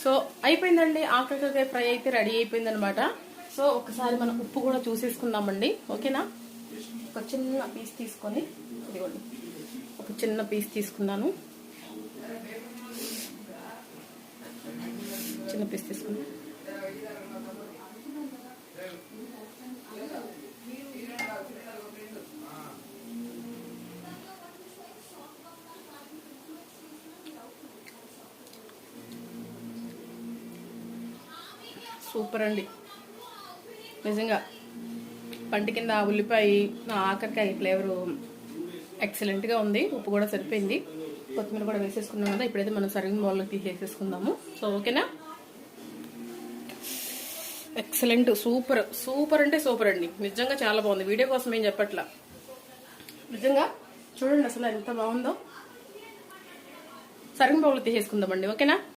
So అయిపోయిందండి, ఆకాకరకాయ fry అయితే ready అయిపోయింది అనమాట. సో ఒకసారి మనం ఉప్పు కూడా చూసేసుకుందామండి. ఓకేనా? ఒక చిన్న పీస్ తీసుకొని, ఇదిగోండి ఒక చిన్న పీస్ తీసుకున్నాను, చిన్న పీస్ తీసుకున్నాను. సూపర్ అండి, నిజంగా పంట కింద ఉల్లిపాయ ఆకాకరకాయ ఫ్లేవరు ఎక్సలెంట్గా ఉంది. ఉప్పు కూడా సరిపోయింది, కొత్తిమీర కూడా వేసేసుకున్నాం కదా. ఇప్పుడైతే మనం సర్వింగ్ బౌల్లోకి తీసేసుకుందాము. సో ఓకేనా? ఎక్సలెంట్, సూపర్ సూపర్ అంటే సూపర్ అండి, నిజంగా చాలా బాగుంది. వీడియో కోసం ఏం చెప్పట్లా, నిజంగా చూడండి అసలు ఎంత బాగుందో. సర్వింగ్ బౌల్లో తీసేసుకుందామండి. ఓకేనా?